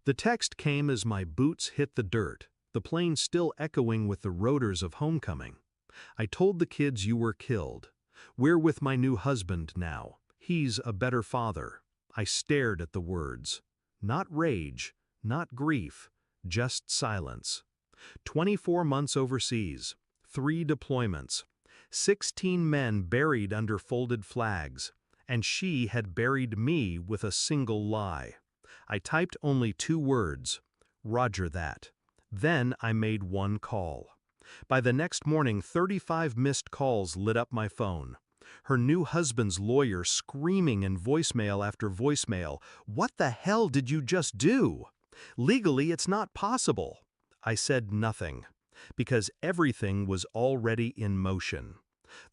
The text came as my boots hit the dirt, the plane still echoing with the rotors of homecoming. I told the kids you were killed. We're with my new husband now. He's a better father. I stared at the words. Not rage, not grief, just silence. 24 months overseas, 3 deployments, 16 men buried under folded flags, and she had buried me with a single lie. I typed only 2 words, Roger that. Then I made one call. By the next morning, 35 missed calls lit up my phone. Her new husband's lawyer screaming in voicemail after voicemail, "What the hell did you just do? Legally, it's not possible." I said nothing, because everything was already in motion.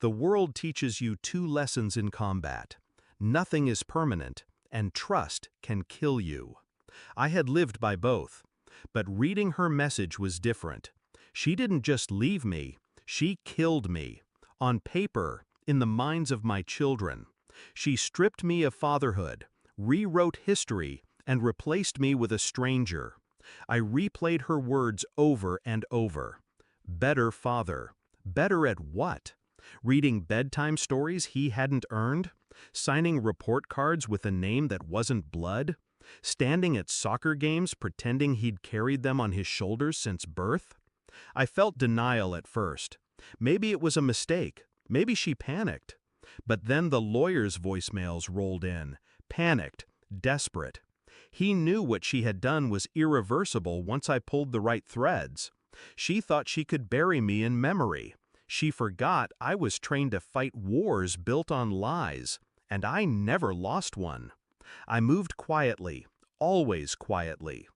The world teaches you 2 lessons in combat. Nothing is permanent, and trust can kill you. I had lived by both, but reading her message was different. She didn't just leave me, she killed me. On paper, in the minds of my children. She stripped me of fatherhood, rewrote history, and replaced me with a stranger. I replayed her words over and over. Better father. Better at what? Reading bedtime stories he hadn't earned? Signing report cards with a name that wasn't blood? Standing at soccer games pretending he'd carried them on his shoulders since birth? I felt denial at first. Maybe it was a mistake. Maybe she panicked. But then the lawyer's voicemails rolled in. Panicked, desperate. He knew what she had done was irreversible once I pulled the right threads. She thought she could bury me in memory. She forgot I was trained to fight wars built on lies, and I never lost one. I moved quietly, always quietly.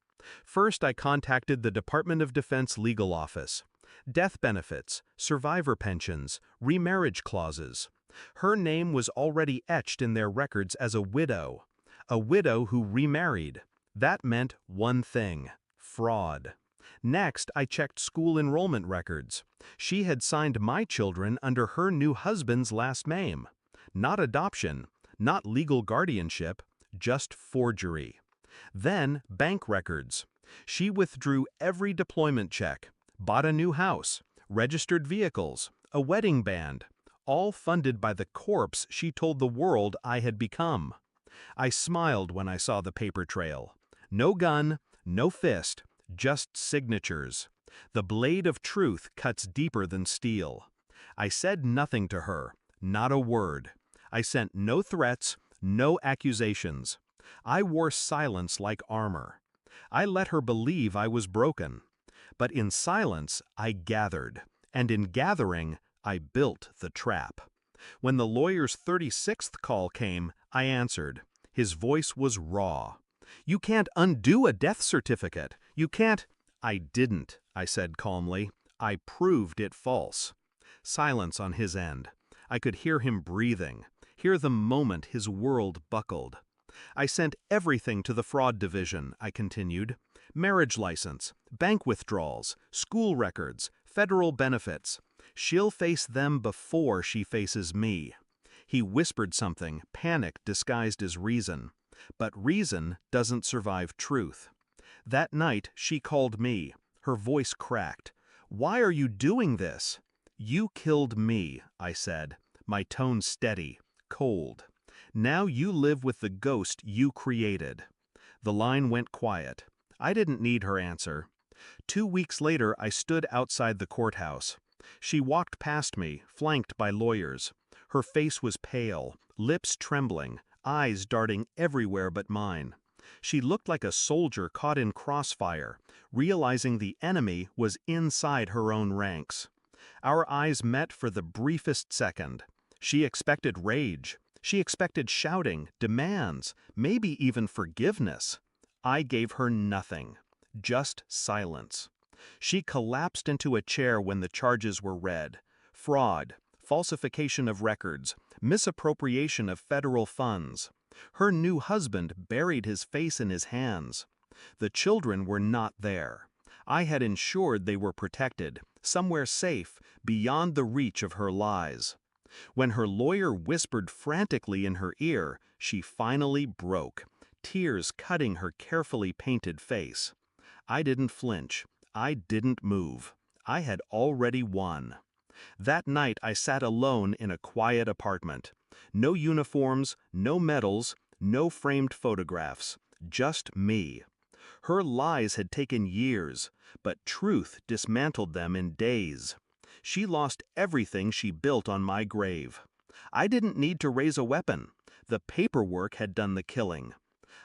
First, I contacted the Department of Defense legal office. Death benefits, survivor pensions, remarriage clauses. Her name was already etched in their records as a widow who remarried. That meant one thing: fraud. Next, I checked school enrollment records. She had signed my children under her new husband's last name. Not adoption, not legal guardianship, just forgery. Then, bank records. She withdrew every deployment check, bought a new house, registered vehicles, a wedding band, all funded by the corpse she told the world I had become. I smiled when I saw the paper trail. No gun, no fist, just signatures. The blade of truth cuts deeper than steel. I said nothing to her, not a word. I sent no threats, no accusations. I wore silence like armor. I let her believe I was broken. But in silence, I gathered, and in gathering, I built the trap. When the lawyer's 36th call came, I answered. His voice was raw. "You can't undo a death certificate. You can't—" "I didn't," I said calmly. "I proved it false." Silence on his end. I could hear him breathing, hear the moment his world buckled. I sent everything to the fraud division, I continued. Marriage license, bank withdrawals, school records, federal benefits. She'll face them before she faces me. He whispered something, panic disguised as reason. But reason doesn't survive truth. That night, she called me. Her voice cracked. "Why are you doing this?" "You killed me," I said, my tone steady, cold. "Now you live with the ghost you created." The line went quiet. I didn't need her answer. 2 weeks later, I stood outside the courthouse. She walked past me, flanked by lawyers. Her face was pale, lips trembling, eyes darting everywhere but mine. She looked like a soldier caught in crossfire, realizing the enemy was inside her own ranks. Our eyes met for the briefest second. She expected rage. She expected shouting, demands, maybe even forgiveness. I gave her nothing, just silence. She collapsed into a chair when the charges were read. Fraud, falsification of records, misappropriation of federal funds. Her new husband buried his face in his hands. The children were not there. I had ensured they were protected, somewhere safe, beyond the reach of her lies. When her lawyer whispered frantically in her ear, she finally broke, tears cutting her carefully painted face. I didn't flinch. I didn't move. I had already won. That night I sat alone in a quiet apartment. No uniforms, no medals, no framed photographs. Just me. Her lies had taken years, but truth dismantled them in days. She lost everything she built on my grave. I didn't need to raise a weapon. The paperwork had done the killing.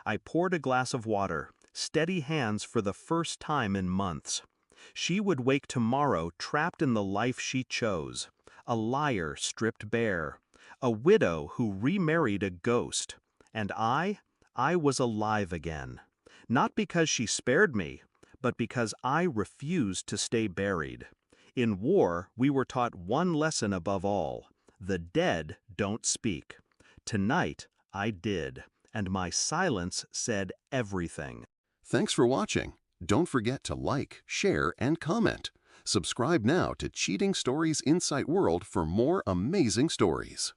I poured a glass of water, steady hands for the first time in months. She would wake tomorrow trapped in the life she chose. A liar stripped bare. A widow who remarried a ghost. And I was alive again. Not because she spared me, but because I refused to stay buried. In war, we were taught one lesson above all. The dead don't speak. Tonight, I did, and my silence said everything. Thanks for watching. Don't forget to like, share, and comment. Subscribe now to Cheating Stories Insight World for more amazing stories.